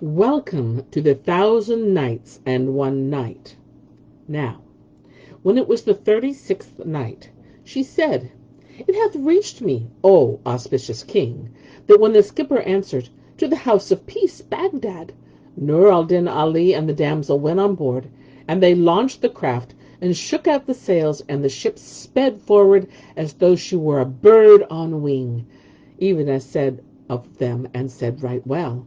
Welcome to the 1,000 Nights and 1 Night. Now, when it was the 36th night, she said, It hath reached me, O auspicious king, that when the skipper answered, To the house of peace, Baghdad, Nur al-Din Ali and the damsel went on board, and they launched the craft, and shook out the sails, and the ship sped forward as though she were a bird on wing, even as said of them, and said right well,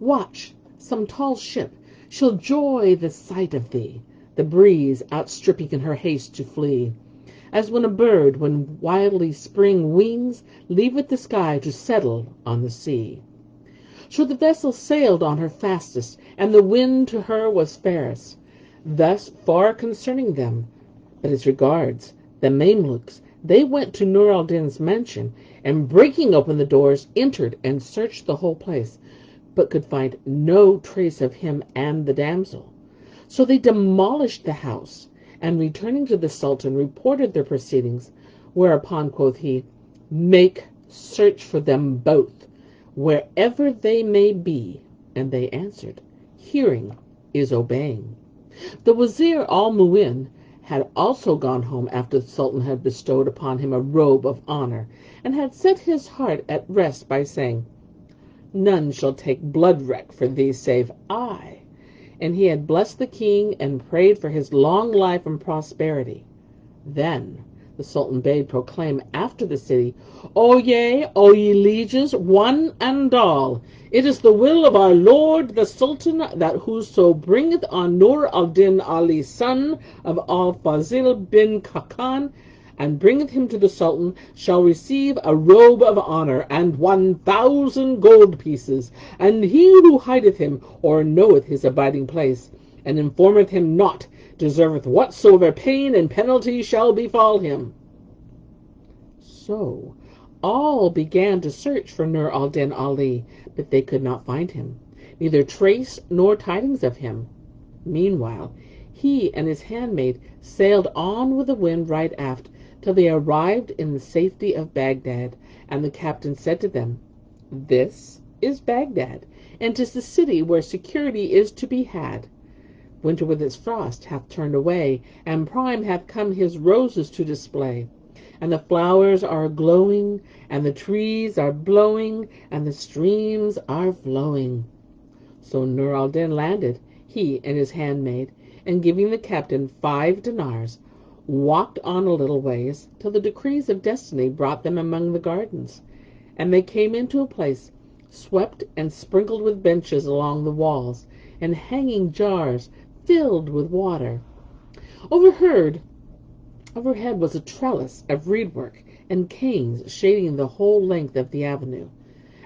Watch, some tall ship shall joy the sight of thee, the breeze outstripping in her haste to flee, as when a bird, when wildly spring wings, leaveth the sky to settle on the sea. So the vessel sailed on her fastest, and the wind to her was fairest. Thus far concerning them. But as regards the Mamelukes, they went to Nur al-Din's mansion, and breaking open the doors, entered and searched the whole place, but could find no trace of him and the damsel. So they demolished the house, and returning to the Sultan, reported their proceedings. Whereupon quoth he, Make search for them both, wherever they may be. And they answered, Hearing is obeying. The Wazir al-Mu'in had also gone home after the Sultan had bestowed upon him a robe of honor, and had set his heart at rest by saying, None shall take blood-wreck for thee save I. And he had blessed the king and prayed for his long life and prosperity. Then the Sultan bade proclaim after the city, Oyez, O ye lieges, one and all, it is the will of our lord the Sultan that whoso bringeth on Nur al-Din Ali, son of al-Fazil bin Khakan, and bringeth him to the Sultan, shall receive a robe of honor and 1,000 gold pieces, and he who hideth him, or knoweth his abiding place, and informeth him not, deserveth whatsoever pain and penalty shall befall him. So all began to search for Nur al-Din Ali, but they could not find him, neither trace nor tidings of him. Meanwhile, he and his handmaid sailed on with the wind right aft, till they arrived in the safety of Baghdad, and the captain said to them, This is Baghdad, and 'tis the city where security is to be had. Winter with its frost hath turned away, and prime hath come his roses to display, and the flowers are glowing, and the trees are blowing, and the streams are flowing. So Nur al-Din landed, he and his handmaid, and giving the captain 5 dinars, walked on a little ways, till the decrees of destiny brought them among the gardens, and they came into a place swept and sprinkled with benches along the walls, and hanging jars filled with water. Overhead was a trellis of reed-work, and canes shading the whole length of the avenue,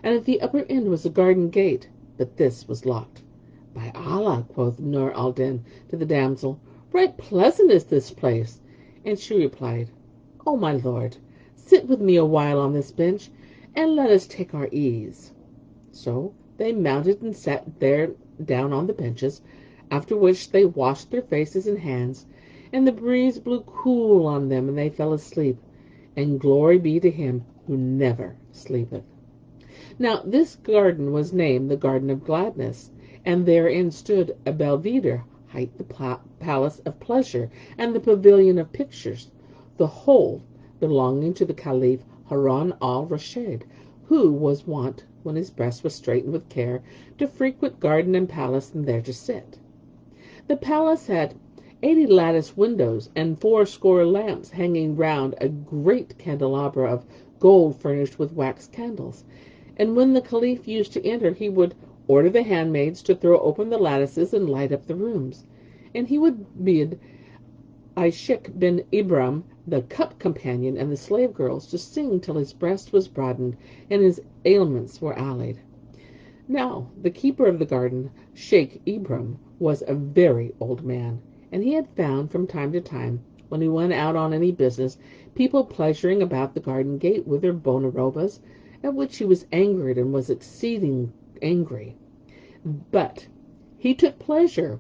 and at the upper end was a garden gate, but this was locked. By Allah, quoth Nur al-Din to the damsel, right pleasant is this place. And she replied, O my lord, sit with me a while on this bench, and let us take our ease. So they mounted and sat there down on the benches, after which they washed their faces and hands, and the breeze blew cool on them, and they fell asleep. And glory be to him who never sleepeth. Now this garden was named the Garden of Gladness, and therein stood a belvedere, hight the Palace of Pleasure, and the Pavilion of Pictures, the whole belonging to the Caliph Harun al-Rashid, who was wont, when his breast was straitened with care, to frequent garden and palace, and there to sit. The palace had 80 lattice windows, and 80 lamps hanging round a great candelabra of gold furnished with wax candles. And when the Caliph used to enter, he would order the handmaids to throw open the lattices and light up the rooms, and he would bid Ishaq bin Ibrahim, the cup companion, and the slave girls to sing till his breast was broadened and his ailments were allayed. Now the keeper of the garden, Sheikh Ibrahim, was a very old man, and he had found from time to time, when he went out on any business, people pleasuring about the garden gate with their bonarobas, at which he was angered and was exceeding angry. But he took pleasure,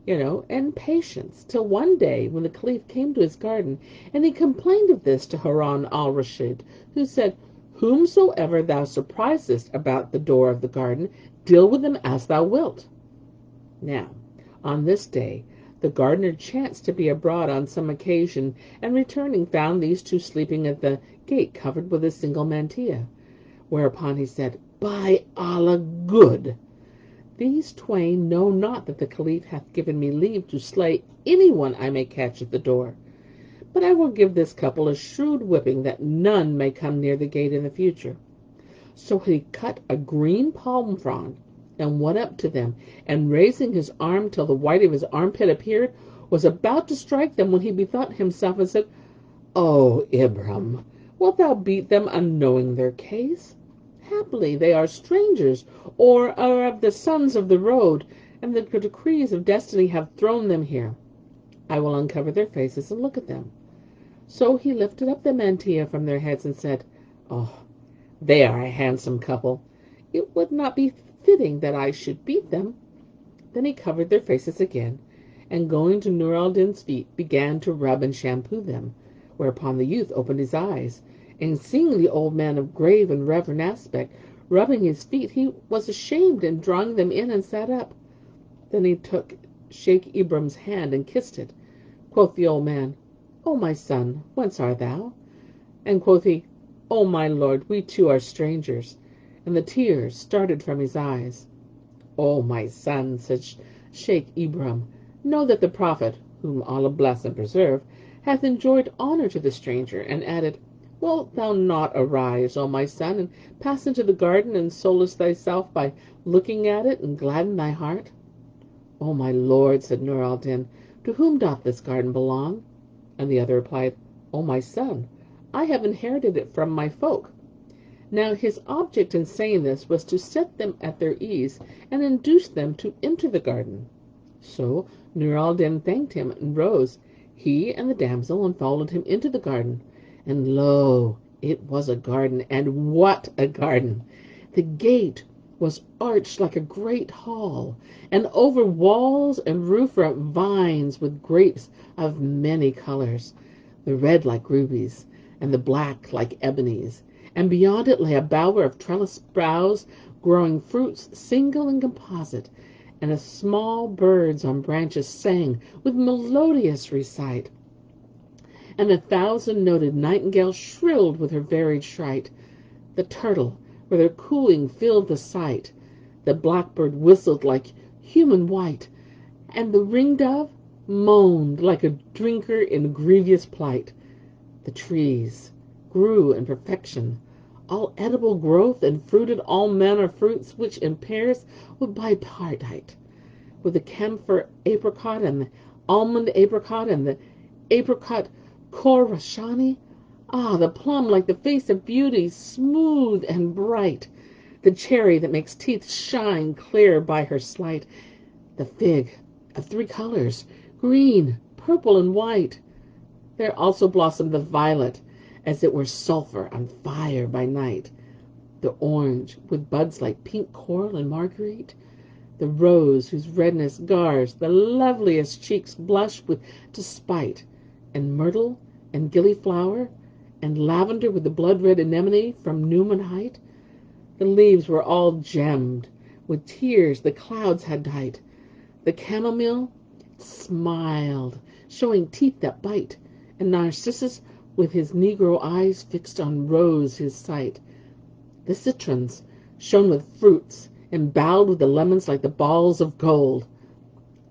and patience, till one day when the Caliph came to his garden, and he complained of this to Harun al-Rashid, who said, Whomsoever thou surprisest about the door of the garden, deal with them as thou wilt. Now, on this day, the gardener chanced to be abroad on some occasion, and returning found these two sleeping at the gate covered with a single mantilla. Whereupon he said, By Allah, good! These twain know not that the Caliph hath given me leave to slay any one I may catch at the door. But I will give this couple a shrewd whipping, that none may come near the gate in the future. So he cut a green palm frond, and went up to them, and raising his arm till the white of his armpit appeared, was about to strike them, when he bethought himself, and said, O Ibram, wilt thou beat them, unknowing their case? Haply they are strangers, or are of the sons of the road, and the decrees of destiny have thrown them here. I will uncover their faces and look at them. So he lifted up the mantilla from their heads, and said, Oh, they are a handsome couple. It would not be fitting that I should beat them. Then he covered their faces again, and going to Nur al-Din's feet, began to rub and shampoo them, whereupon the youth opened his eyes, and seeing the old man of grave and reverend aspect rubbing his feet, he was ashamed, and drawing them in, and sat up. Then he took Sheikh Ibrahim's hand and kissed it. Quoth the old man, O my son, whence art thou? And quoth he, O my lord, we two are strangers. And the tears started from his eyes. O my son, said Sheikh Ibrahim, know that the Prophet, whom Allah bless and preserve, hath enjoined honor to the stranger, and added, Wilt thou not arise, O my son, and pass into the garden, and solace thyself by looking at it, and gladden thy heart? O my lord, said Nur al-Din, to whom doth this garden belong? And the other replied, O my son, I have inherited it from my folk. Now his object in saying this was to set them at their ease, and induce them to enter the garden. So Nur al-Din thanked him, and rose, he and the damsel, and followed him into the garden. And lo, it was a garden, and what a garden! The gate was arched like a great hall, and over walls and roof were vines with grapes of many colors, the red like rubies, and the black like ebonies. And beyond it lay a bower of trellised boughs, growing fruits single and composite, and small birds on branches sang with melodious recite. And 1,000-noted nightingale shrilled with her varied shright. The turtle, with her cooing, filled the sight. The blackbird whistled like human white, and the ringdove moaned like a drinker in grievous plight. The trees grew in perfection, all edible growth, and fruited all manner fruits, which in Paris would bipartite, with the camphor apricot, and the almond apricot, and the apricot Khorasani. Ah, the plum like the face of beauty, smooth and bright. The cherry that makes teeth shine clear by her slight. The fig of 3 colors, green, purple, and white. There also blossomed the violet, as it were sulphur on fire by night. The orange, with buds like pink coral and marguerite. The rose, whose redness gars the loveliest cheeks blush with despite. And myrtle, and gillyflower, and lavender with the blood-red anemone from Newman height. The leaves were all gemmed with tears the clouds had dyed. The chamomile smiled, showing teeth that bite, and Narcissus, with his negro eyes fixed on rose his sight. The citrons shone with fruits, embowed with the lemons like the balls of gold.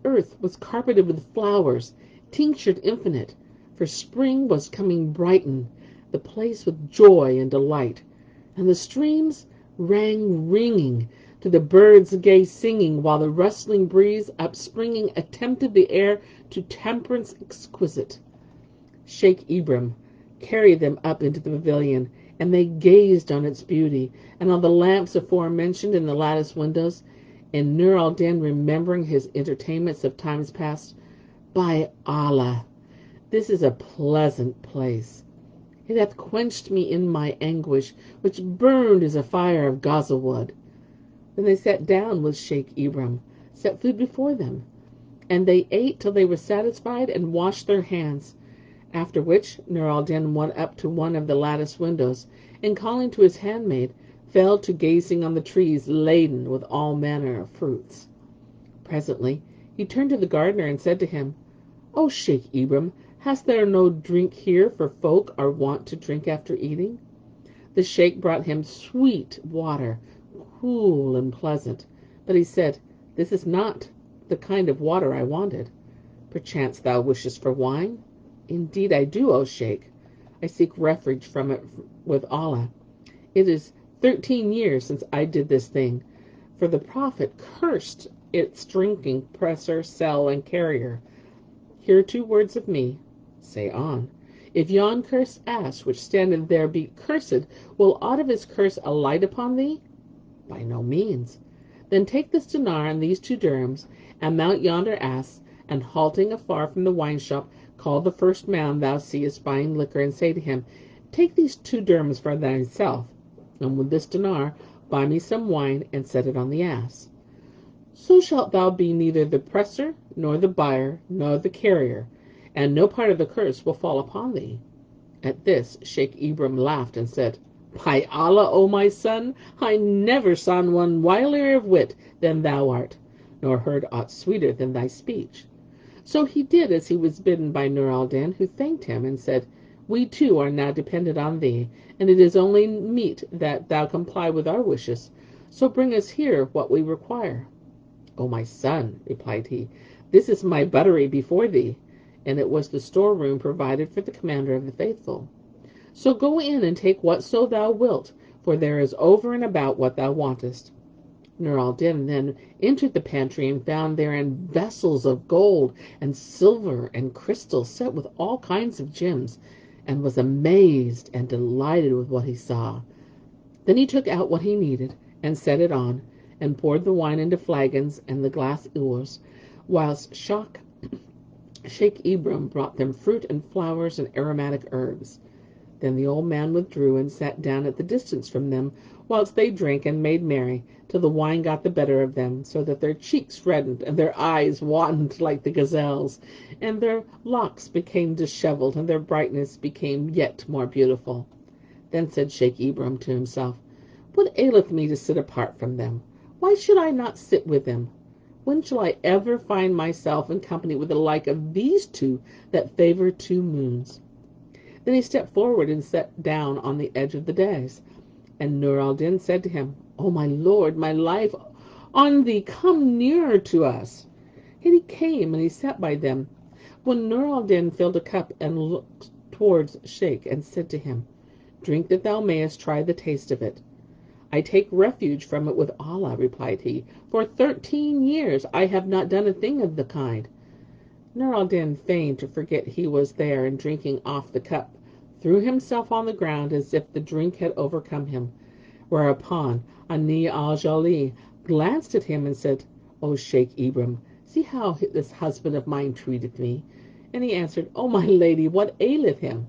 Earth was carpeted with flowers, tinctured infinite, for spring was coming brighten the place with joy and delight. And the streams rang ringing to the birds' gay singing, while the rustling breeze upspringing attempted the air to temperance exquisite. Sheikh Ibrahim carried them up into the pavilion, and they gazed on its beauty, and on the lamps aforementioned in the lattice windows. And Nur al-Din, remembering his entertainments of times past, By Allah, this is a pleasant place. It hath quenched me in my anguish, which burned as a fire of Gaza wood. Then they sat down with Sheikh Ibrahim, set food before them, and they ate till they were satisfied, and washed their hands. After which Nur al-Din went up to one of the lattice windows, and calling to his handmaid, fell to gazing on the trees laden with all manner of fruits. Presently he turned to the gardener and said to him, O Sheikh Ibrahim, hast thou no drink here, for folk are wont to drink after eating? The sheikh brought him sweet water, cool and pleasant, but he said, This is not the kind of water I wanted. Perchance thou wishest for wine? Indeed I do, O Sheikh. I seek refuge from it with Allah. It is 13 years since I did this thing, for the Prophet cursed its drinking presser, cell, and carrier. Hear 2 words of me. Say on. If yon cursed ass which standeth there be cursed, will aught of his curse alight upon thee? By no means. Then take this dinar and these 2 dirhams, and mount yonder ass, and halting afar from the wine shop, call the first man thou seest buying liquor, and say to him, Take these 2 dirhams for thyself, and with this dinar buy me some wine, and set it on the ass. So shalt thou be neither the presser, nor the buyer, nor the carrier, and no part of the curse will fall upon thee. At this Sheikh Ibrahim laughed and said, By Allah, O my son, I never saw one wilier of wit than thou art, nor heard aught sweeter than thy speech. So he did as he was bidden by Nur al-Din, who thanked him and said, We too are now dependent on thee, and it is only meet that thou comply with our wishes. So bring us here what we require. O my son, replied he, this is my buttery before thee, and it was the storeroom provided for the commander of the faithful. So go in and take whatso thou wilt, for there is over and about what thou wantest. Nur al-Din then entered the pantry and found therein vessels of gold and silver and crystal set with all kinds of gems, and was amazed and delighted with what he saw. Then he took out what he needed and set it on, and poured the wine into flagons and the glass ewers, whilst Sheikh Ibrahim brought them fruit and flowers and aromatic herbs. Then the old man withdrew and sat down at the distance from them, whilst they drank and made merry, till the wine got the better of them, so that their cheeks reddened, and their eyes wantoned like the gazelles, and their locks became dishevelled, and their brightness became yet more beautiful. Then said Sheikh Ibrahim to himself, What aileth me to sit apart from them? Why should I not sit with them? When shall I ever find myself in company with the like of these 2 that favour 2 moons? Then he stepped forward and sat down on the edge of the dais. And Nur al-Din said to him, O my lord, my life on thee, come nearer to us. And he came and he sat by them. When Nur al-Din filled a cup and looked towards Sheikh and said to him, Drink that thou mayest try the taste of it. I take refuge from it with Allah, replied he. For 13 years I have not done a thing of the kind. Nur al-Din feigned to forget he was there, and drinking off the cup, threw himself on the ground as if the drink had overcome him. Whereupon al-Janis glanced at him and said, O Sheikh Ibrahim, see how this husband of mine treateth me. And he answered, O my lady, what aileth him?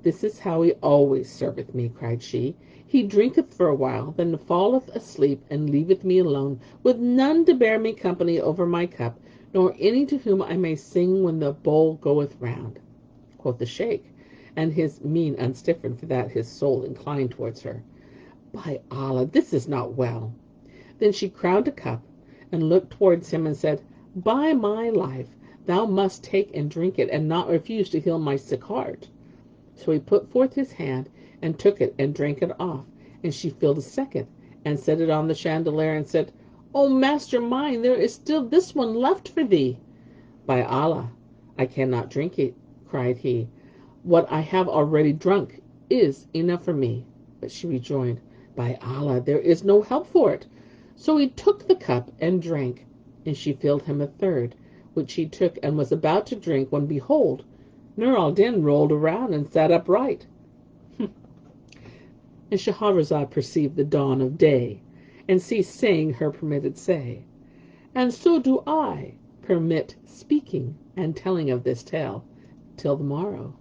This is how he always serveth me, cried she. He drinketh for a while, then falleth asleep, and leaveth me alone, with none to bear me company over my cup, nor any to whom I may sing when the bowl goeth round. Quoth the sheikh, and his mien unstiffened, for that his soul inclined towards her, By Allah, this is not well. Then she crowned a cup, and looked towards him, and said, By my life, thou must take and drink it, and not refuse to heal my sick heart. So he put forth his hand, and took it, and drank it off, and she filled a second, and set it on the chandelier, and said, O master mine, there is still this one left for thee. By Allah, I cannot drink it, cried he. What I have already drunk is enough for me. But she rejoined, By Allah, there is no help for it. So he took the cup and drank, and she filled him a third, which he took and was about to drink, when behold, Nur al-Din rolled around and sat upright. And Shahrazad perceived the dawn of day, and ceased saying her permitted say. And so do I permit speaking and telling of this tale till the morrow.